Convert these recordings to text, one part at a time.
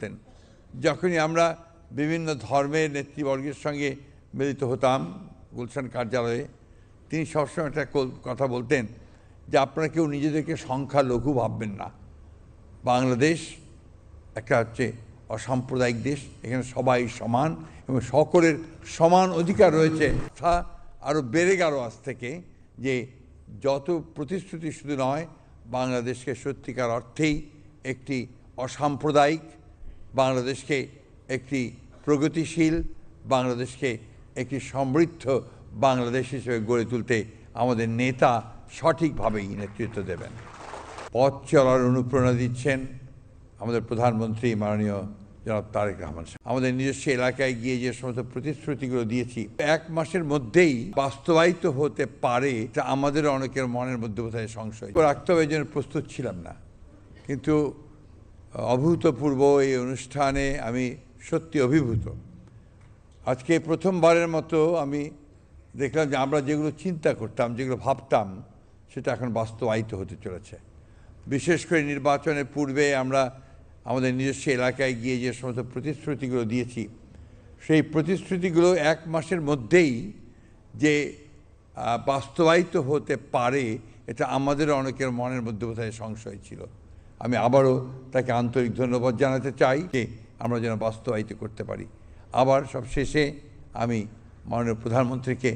করতেন। যখনই আমরা বিভিন্ন ধর্মের নেতৃবর্গের সঙ্গে মিলিত হতাম গুলশান কার্যালয়ে, তিনি সবসময় একটা কথা বলতেন যে আপনারা কেউ নিজেদেরকে সংখ্যালঘু ভাববেন না। বাংলাদেশ একটা হচ্ছে অসাম্প্রদায়িক দেশ, এখানে সবাই সমান এবং সকলের সমান অধিকার রয়েছে। আরও বেড়ে গেল আজ থেকে যে যত প্রতিশ্রুতি শুধু নয়, বাংলাদেশকে সত্যিকার অর্থেই একটি অসাম্প্রদায়িক বাংলাদেশকে একটি প্রগতিশীল বাংলাদেশকে একটি সমৃদ্ধ বাংলাদেশ হিসেবে গড়ে তুলতে আমাদের নেতা সঠিকভাবেই নেতৃত্ব দেবেন। পথ চলার অনুপ্রেরণা দিচ্ছেন আমাদের প্রধানমন্ত্রী মাননীয় জনাব তারেক রহমান সাহেব। আমাদের নিজস্ব এলাকায় গিয়ে যে সমস্ত প্রতিশ্রুতিগুলো দিয়েছি 1 মাসের মধ্যেই বাস্তবায়িত হতে পারে, এটা আমাদের অনেকের মনের মধ্যে বোধহয় সংশয় রাখতে হবে, এই জন্য প্রস্তুত ছিলাম না। কিন্তু অভূতপূর্ব এই অনুষ্ঠানে আমি সত্যি অভিভূত। আজকে প্রথমবারের মতো আমি দেখলাম যে আমরা যেগুলো চিন্তা করতাম, যেগুলো ভাবতাম, সেটা এখন বাস্তবায়িত হতে চলেছে। বিশেষ করে নির্বাচনের পূর্বে আমরা আমাদের নিজস্ব এলাকায় গিয়ে যে সমস্ত প্রতিশ্রুতিগুলো দিয়েছি, সেই প্রতিশ্রুতিগুলো 1 মাসের মধ্যেই যে বাস্তবায়িত হতে পারে, এটা আমাদের অনেকের মনের মধ্যে বোধহয় সংশয় ছিল। আমি আবারও তাকে আন্তরিক ধন্যবাদ জানাতে চাই যে আমরা যেন বাস্তবায়িত করতে পারি। আবার সব শেষে আমি মাননীয় প্রধানমন্ত্রীকে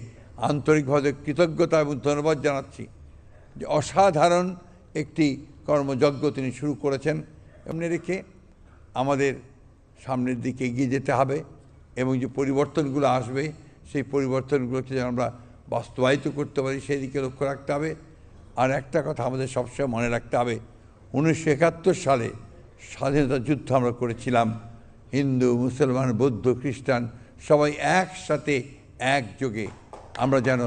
আন্তরিকভাবে কৃতজ্ঞতা এবং ধন্যবাদ জানাচ্ছি যে অসাধারণ একটি কর্মযজ্ঞ তিনি শুরু করেছেন। এমনি রেখে আমাদের সামনের দিকে এগিয়ে যেতে হবে এবং যে পরিবর্তনগুলো আসবে সেই পরিবর্তনগুলোকে যেন আমরা বাস্তবায়িত করতে পারি সেই দিকে লক্ষ্য রাখতে হবে। আর একটা কথা আমাদের সবসময় মনে রাখতে হবে, 1971 সালে স্বাধীনতা যুদ্ধ আমরা করেছিলাম। হিন্দু, মুসলমান, বৌদ্ধ, খ্রিস্টান সবাই একসাথে একযোগে আমরা যেন